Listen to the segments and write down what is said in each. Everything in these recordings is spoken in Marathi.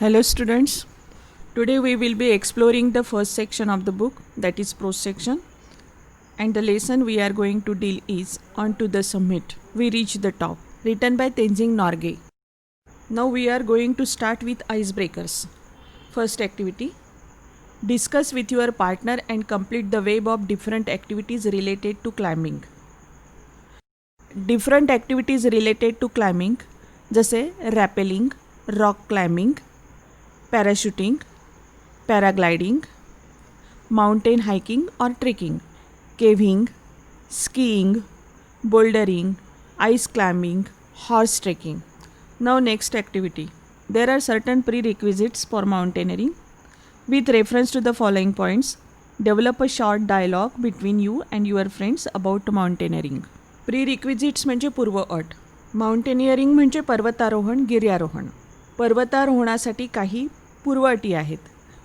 Hello students, today we will be exploring the first section of the book, that is prose section, and the lesson we are going to deal is On to the Summit, We Reach the Top, written by Tenzing Norgay. Now we are going to start with icebreakers. First activity, discuss with your partner and complete the web of different activities related to climbing. Different activities related to climbing जसे rappelling, rock climbing, parachuting, paragliding, mountain hiking or trekking, caving, skiing, bouldering, ice climbing, horse trekking. Now next activity. There are certain prerequisites for mountaineering. With reference to the following points, develop a short dialogue between you and your friends about mountaineering. प्रीरिक्विजिट्स म्हणजे पूर्व अट. माउंटेनिअरिंग म्हणजे पर्वतारोहण, गिर्यारोहण. पर्वतारोहणासाठी काही पूर्व अटी आहेत.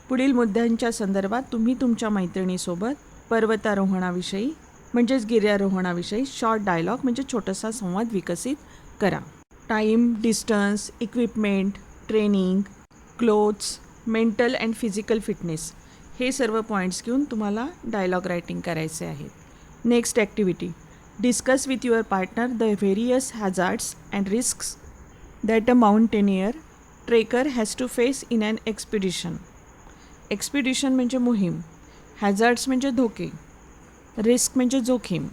पुढील मुद्द्यांच्या संदर्भात तुम्ही तुमच्या मैत्रिणीसोबत पर्वतारोहणाविषयी म्हणजेच गिर्यारोहणाविषयी शॉर्ट डायलॉग म्हणजे छोटासा संवाद विकसित करा. Time, distance, equipment, training, clothes, mental and physical fitness हे सर्व पॉईंट्स घेऊन तुम्हाला डायलॉग रायटिंग करायचे आहे. Next activity, discuss with your partner the various hazards and risks that a mountaineer trekker has to face in an expedition. Expedition म्हणजे मोहीम, हॅझार्ड्स म्हणजे धोके, रिस्क म्हणजे जोखीम.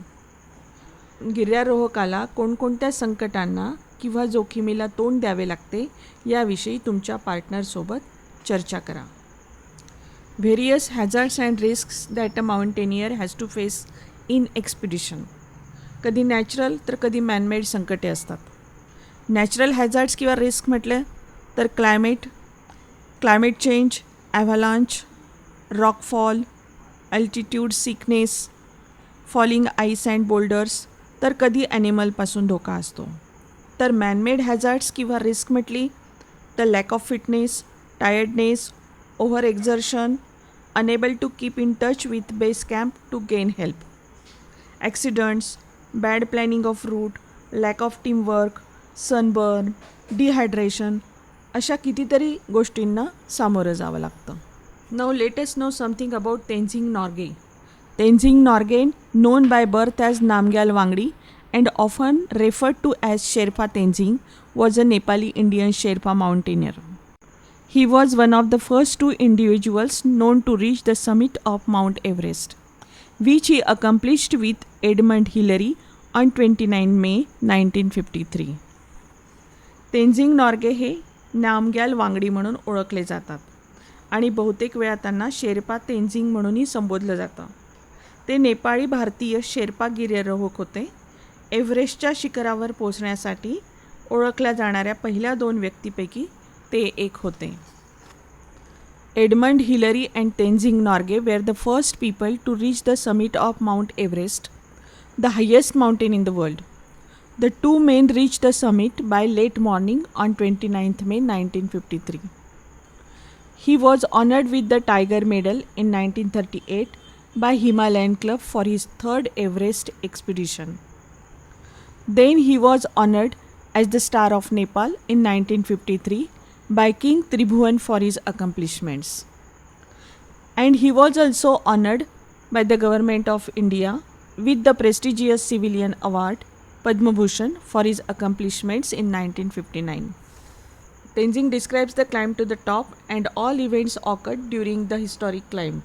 गिर्यारोहकाला कोणकोणत्या संकटांना किंवा जोखमीला तोंड द्यावे लागते याविषयी तुमच्या पार्टनरसोबत चर्चा करा. Various hazards and risks that a mountaineer has to face in expedition. कधी नॅचरल तर कधी मॅनमेड संकटे असतात. नॅचरल हॅझार्ड्स किंवा रिस्क म्हटले तर climate change, avalanche, rockfall, altitude sickness, falling ice and boulders, तर कधी ॲनिमलपासून धोका असतो. तर मॅनमेड हॅझार्ड्स किंवा रिस्क म्हटली तर lack of fitness, tiredness, overexertion, unable to keep in touch with base camp to gain help, accidents, bad planning of route, lack of teamwork, sunburn, dehydration अशा कितीतरी गोष्टींना सामोरं जावं लागतं. Now let us know something about Tenzing Norgay. Tenzing Norgay, known by birth as Namgyal Wangdi and often referred to as Sherpa Tenzing, was a Nepali Indian Sherpa mountaineer. He was one of the first two individuals known to reach the summit of Mount Everest, which he accomplished with Edmund Hillary on 29 May 1953. Tenzing Norgay हे नामग्याल वांगडी म्हणून ओळखले जातात आणि बहुतेक वेळा त्यांना शेर्पा तेन्झिंग म्हणूनही संबोधलं जातं. ते नेपाळी भारतीय शेर्पा गिर्यारोहक होते. एव्हरेस्टच्या शिखरावर पोचण्यासाठी ओळखल्या जाणाऱ्या पहिल्या 2 व्यक्तीपैकी ते एक होते. Edmund Hillary and Tenzing Norgay were the first people to reach the summit of Mount Everest, the highest mountain in the world. The two men reached the summit by late morning on 29th May 1953. He was honored with the Tiger Medal in 1938 by Himalayan Club for his 3rd Everest expedition. Then he was honored as the Star of Nepal in 1953 by King Tribhuvan for his accomplishments. And he was also honored by the government of India with the prestigious civilian award Padma Bhushan for his accomplishments in 1959. Tenzing describes the climb to the top and all events occurred during the historic climb.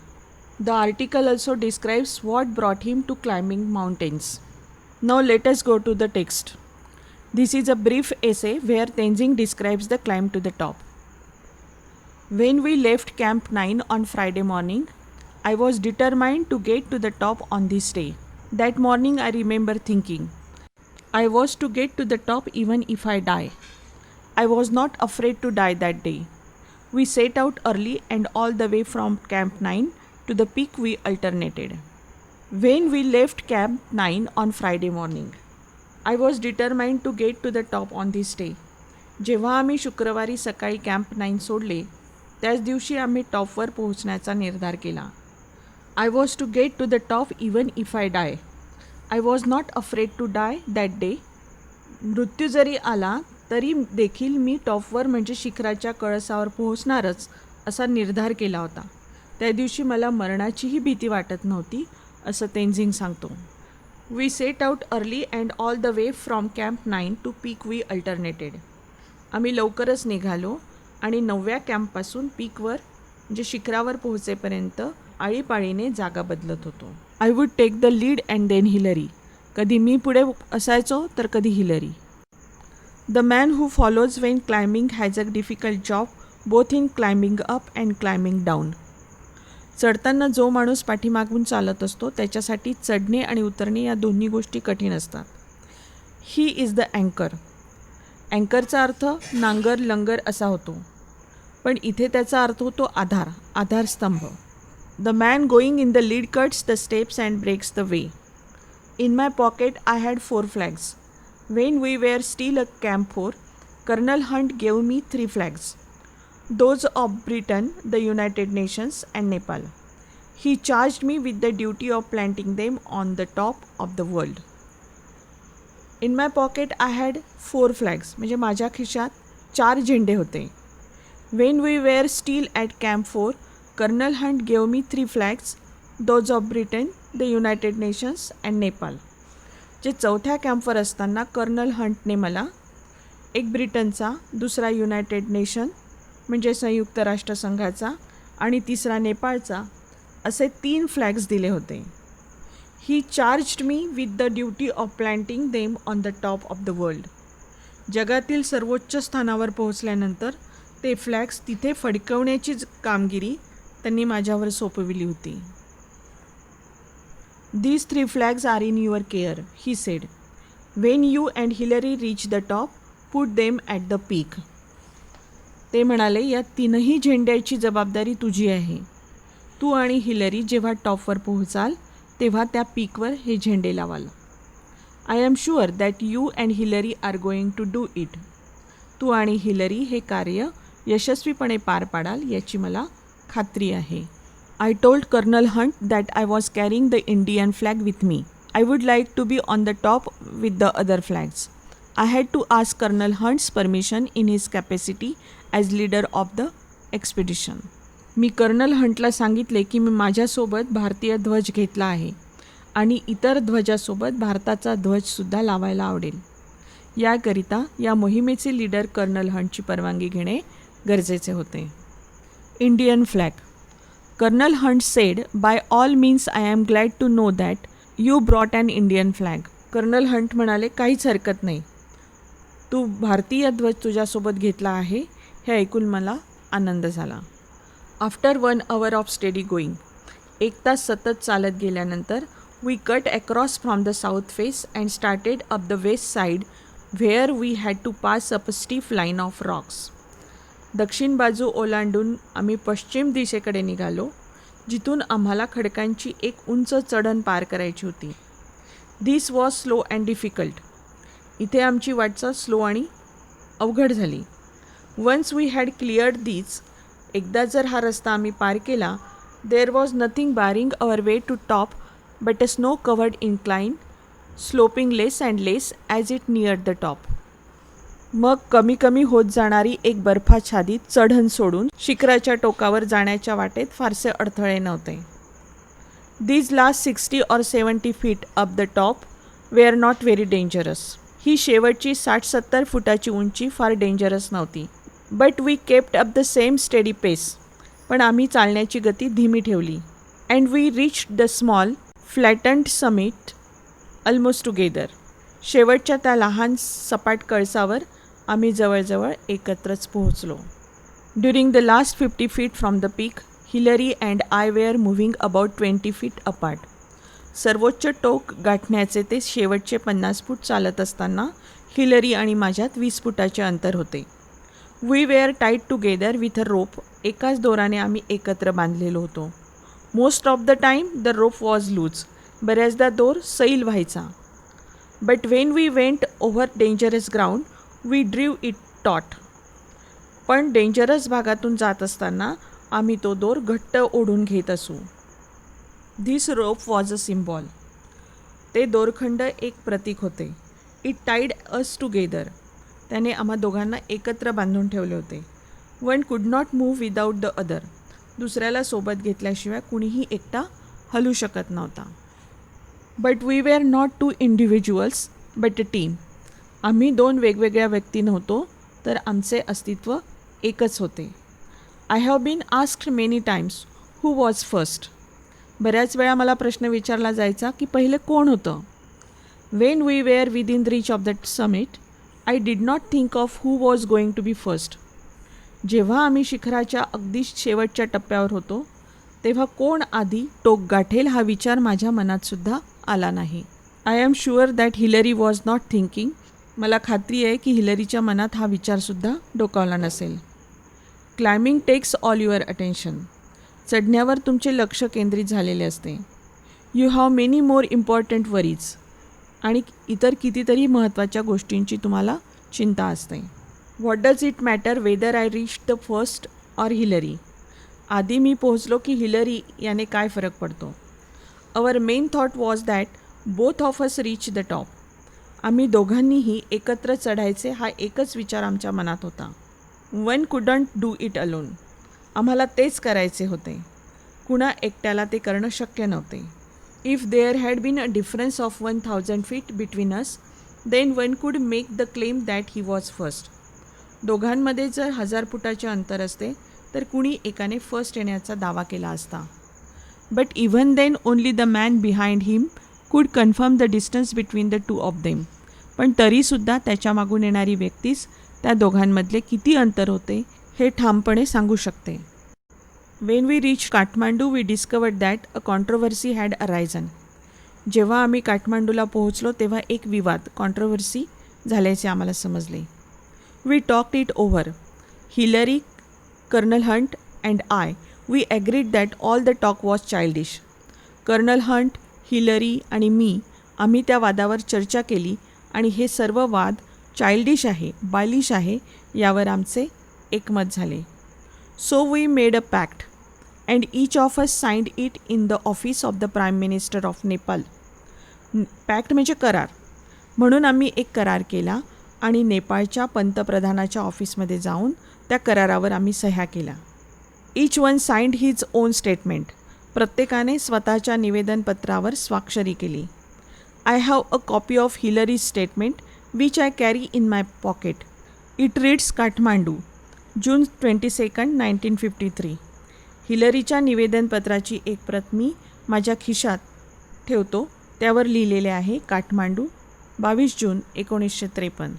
The article also describes what brought him to climbing mountains. Now let us go to the text. This is a brief essay where Tenzing describes the climb to the top. When we left Camp 9 on Friday morning, I was determined to get to the top on this day. That morning I remember thinking, I was to get to the top even if I die. I was not afraid to die that day. We set out early and all the way from Camp 9 to the peak we alternated. When we left Camp 9 on Friday morning, I was determined to get to the top on this day. जेव्हा आम्ही शुक्रवारी सकाळी कॅम्प 9 सोडले त्याच दिवशी आम्ही टॉपवर पोहोचण्याचा निर्धार केला. I was to get to the top even if I die. I was not afraid to die that day. मृत्यू जरी आला तरी देखील मी टॉपवर म्हणजे शिखराच्या कळसावर पोहोचणारच असा निर्धार केला होता. त्या दिवशी मला मरणाचीही भीती वाटत नव्हती असं तेनझिंग सांगतो. We set out early and all the way from camp 9 to peak we alternated. आम्ही लवकरच निघालो आणि 9व्या कॅम्पपासून पीकवर म्हणजे शिखरावर पोहोचेपर्यंत आळीपाळीने जागा बदलत होतो. I would take the lead and then Hillary. कधी मी पुढे असायचो तर कधी Hillary. The man who follows when climbing has a difficult job both in climbing up and climbing down. चढताना जो माणूस पाठीमागून चालत असतो त्याच्यासाठी चढणे आणि उतरणे या दोन्ही गोष्टी कठीण असतात. ही इज द अँकर. अँकरचा अर्थ नांगर लंगर असा होतो, पण इथे त्याचा अर्थ होतो आधार, आधारस्तंभ. The man going in the lead cuts the steps and breaks the way. In my pocket I had 4 flags. When we were still a camp 4, colonel Hunt gave me 3 flags. Those of Britain, the United Nations and Nepal. He charged me with the duty of planting them on the top of the world. In my pocket I had 4 flags. म्हणजे माझ्या खिशात 4 झेंडे होते. When we were still at Camp 4, Colonel Hunt gave me 3 flags. Those of Britain, the United Nations and Nepal. जे चौथ्या कॅम्पवर असताना कर्नल हंटने मला एक ब्रिटनचा, दुसरा युनायटेड नेशन म्हणजे संयुक्त राष्ट्रसंघाचा आणि तिसरा नेपाळचा असे 3 फ्लॅग्स दिले होते. He charged me with the duty of planting them on the top of the world. जगातील सर्वोच्च स्थानावर पोहोचल्यानंतर ते फ्लॅग्स तिथे फडकवण्याचीच कामगिरी त्यांनी माझ्यावर सोपविली होती. These 3 flags are in your care, he said. When you and Hillary reach the top, put them at the peak. ते म्हणाले, या 3ही झेंड्याची जबाबदारी तुझी आहे. तू आणि हिलरी जेव्हा टॉपवर पोहोचाल तेव्हा त्या पीकवर हे झेंडे लावाल. I am sure that you and Hillary are going to do it. तू आणि हिलरी हे कार्य यशस्वीपणे पार पाडाल याची मला खात्री आहे. I told Colonel Hunt that I was carrying the Indian flag with me. I would like to be on the top with the other flags. I had to ask Colonel Hunt's permission in his capacity as leader of the expedition. मी कर्नल हंटला सांगितले की मी माझ्यासोबत भारतीय ध्वज घेतला आहे आणि इतर ध्वजासोबत भारताचा ध्वजसुद्धा लावायला आवडेल. याकरिता या मोहिमेचे लीडर कर्नल हंटची परवानगी घेणे गरजेचे होते. Indian flag. Colonel Hunt said, by all means I am glad to know that you brought an Indian flag. Colonel Hunt म्हणाले, काहीच हरकत नाही, तू भारतीय ध्वज तुझ्यासोबत घेतला आहे हे ऐकून मला आनंद झाला. After 1 hour of steady going. 1 तास सतत चालत गेल्यानंतर we cut across from the south face and started up the west side where we had to pass up a steep line of rocks. दक्षिण बाजू ओलांडून आम्ही पश्चिम दिशेकडे निघालो, जिथून आम्हाला खडकांची एक उंच चढण पार करायची होती. This was slow and difficult. इथे आमची वाटचाल स्लो आणि अवघड झाली. Once we had cleared this, एकदा जर हा रस्ता आम्ही पार केला, there was nothing barring our way to top but a snow covered incline sloping less and less as it near the top. मग कमी कमी होत जाणारी एक बर्फाच्छादित चढण सोडून शिखराच्या टोकावर जाण्याच्या वाटेत फारसे अडथळे नव्हते. These last 60 or 70 feet up the top were not very dangerous. ही शेवटची 60-70 फुटाची उंची फार डेंजरस नव्हती. But we kept up the same steady pace. पण आम्ही चालण्याची गती धीमी ठेवली. And we reached the small flattened summit almost together. शेवटच्या त्या लहान सपाट कळसावर आम्ही जवळजवळ एकत्रच पोहोचलो. During the last 50 feet from the peak, Hillary and I were moving about 20 feet apart. सर्वोच्च टोक गाठण्याचे ते शेवटचे 50 फूट चालत असताना हिलरी आणि माझ्यात 20 फुटाचे अंतर होते. We were tied together with a rope. एकाच दोराने आम्ही एकत्र बांधलेलो होतो. Most of the time the rope was loose. बऱ्याचदा दोर सैल व्हायचा. But when we went over dangerous ground we drew it taut. पण डेंजरस भागातून जात असताना आम्ही तो दोर घट्ट ओढून घेत असू. This rope was a symbol. ते दोरखंड एक प्रतीक होते. It tied us together. त्याने आम्हा दोघांना एकत्र बांधून ठेवले होते. One could not move without the other. दुसऱ्याला सोबत घेतल्याशिवाय कुणीही एकटा हलू शकत नव्हता. But we were not two individuals but a team. आम्ही दोन वेगवेगळ्या व्यक्ती नव्हतो, तर आमचे अस्तित्व एकच होते. I have been asked many times who was first. बऱ्याच वेळा मला प्रश्न विचारला जायचा की पहिले कोण होतं. When we were within reach of that summit I did not think of who was going to be first. जेव्हा आम्ही शिखराच्या अगदी शेवटच्या टप्प्यावर होतो तेव्हा कोण आधी टोक गाठेल हा विचार माझ्या मनातसुद्धा आला नाही. I am sure that Hillary was not thinking. मला खात्री आहे की हिलरीच्या मनात हा विचारसुद्धा डोकावला नसेल. Climbing takes all your attention. चढण्यावर तुमचे लक्ष केंद्रित झालेले असते. You have many more important worries. आणि इतर कितीतरी महत्त्वाच्या गोष्टींची तुम्हाला चिंता असते. What does it matter whether I reach the first or Hillary. आधी मी पोहोचलो की हिलरी याने काय फरक पडतो. Our main thought was that both of us reach the top. आम्ही दोघांनीही एकत्र चढायचे हा एकच विचार आमच्या मनात होता. One couldn't do it alone. आम्हाला तेच करायचे होते. कुणा एकट्याला ते करणं शक्य नव्हते. If there had been a difference of 1000 feet between us then one could make the claim that he was first. दोघांमध्ये जर 1000 फुटाचे अंतर असते तर कुणी एकाने फर्स्ट येण्याचा दावा केला असता. But even then only the man behind him could confirm the distance between the two of them. पण तरीसुद्धा त्याच्या मागून येणारी व्यक्तीच त्या दोघांमधले किती अंतर होते हे ठामपणे सांगू शकते. When we reach Kathmandu we discovered that a controversy had arisen. जेव्हा आम्ही काठमांडूला पोहोचलो तेव्हा एक विवाद कॉन्ट्रोवर्सी झाल्याचे आम्हाला समजले. We talked it over. Hillary, colonel Hunt and I we agreed that all the talk was childish. Colonel Hunt, Hillary आणि मी आम्ही त्या वादावर चर्चा केली आणि हे सर्व वाद चाइल्डिश आहे, बालिश आहे यावर आमचे एकमत झाले. So we made a pact and each of us signed it in the office of the prime minister of Nepal. Pact म्हणजे करार. म्हणून आम्ही एक करार केला आणि नेपाळच्या पंतप्रधानाच्या ऑफिसमध्ये जाऊन त्या करारावर आम्ही सह्या केल्या. Each one signed his own statement. प्रत्येकाने स्वतःच्या निवेदनपत्रावर स्वाक्षरी केली. I have a copy of Hillary's statement which I carry in my pocket. It reads Kathmandu June 22, 1953. हिलरीच्या निवेदनपत्राची एक प्रत मी माझ्या खिशात ठेवतो. त्यावर लिहिलेले आहे काठमांडू 22 जून 1953.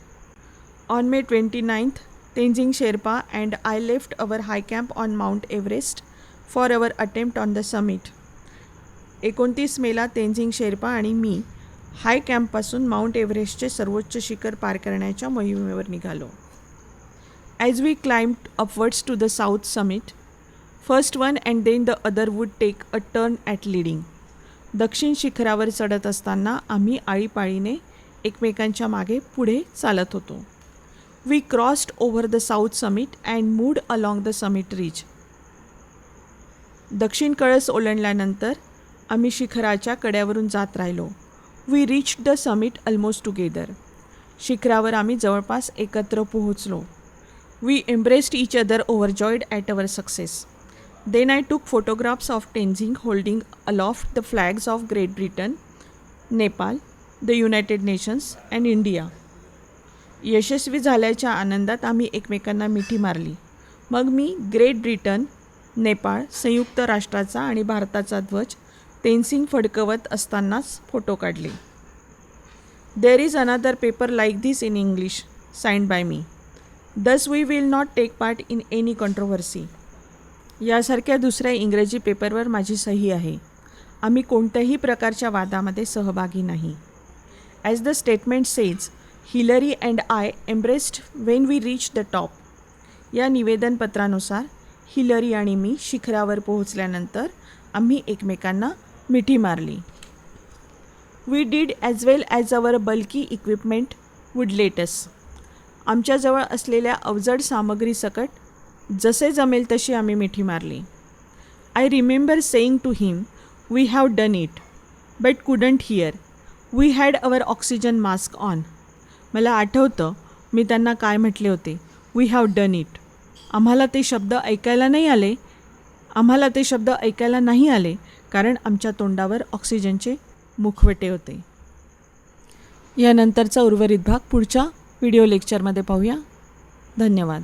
On May 29, Tenzing Sherpa and I left our high camp on mount Everest for our attempt on the summit. 29 मेला तेंजिंग शेर्पा आणि मी हाय कॅम्पपासून माउंट एव्हरेस्टचे सर्वोच्च शिखर पार करण्याच्या मोहिमेवर निघालो. As we climbed upwards to the south summit first one and then the other would take a turn at leading. दक्षिण शिखरावर चढत असताना आम्ही आळीपाळीने एकमेकांच्या मागे पुढे चालत होतो. We crossed over the south summit and moved along the summit ridge. दक्षिण कळस ओलांडल्यानंतर आम्ही शिखराच्या कड्यावरून जात राहिलो. We reached the summit almost together. शिखरावर आम्ही जवळपास एकत्र पोहोचलो. We embraced each other overjoyed at our success. Then I took photographs of Tenzing holding aloft the flags of Great Britain, Nepal, the United Nations and India. यशस्वी झाल्याच्या आनंदात आम्ही एकमेकांना मिठी मारली. मग मी ग्रेट ब्रिटन, नेपाळ, संयुक्त राष्ट्राचा आणि भारताचा ध्वज तेनसिंग फडकवत असतानाच फोटो काढले. There is another paper like this in English signed by me. Thus we will not take part in any controversy. यासारख्या दुसऱ्या इंग्रजी पेपरवर माझी सही आहे. आम्ही कोणत्याही प्रकारच्या वादामध्ये सहभागी नाही. As the statement says, Hillary and I embraced when we reach the top. या निवेदनपत्रानुसार हिलरी आणि मी शिखरावर पोहोचल्यानंतर आम्ही एकमेकांना मिठी मारली. We did as well as our bulky equipment would let us. आमच्याजवळ असलेल्या अवजड सामग्रीसकट जसे जमेल तशी आम्ही मिठी मारली. I remember saying to him, we have done it but couldn't hear. We had our oxygen mask on. मला आठवतं मी त्यांना काय म्हटले होते, वी हॅव डन इट. आम्हाला ते शब्द ऐकायला नाही आले कारण आमच्या तोंडावर ऑक्सिजनचे मुखवटे होते. यानंतरचा उर्वरित भाग पुढच्या व्हिडिओ लेक्चरमध्ये पाहूया. धन्यवाद.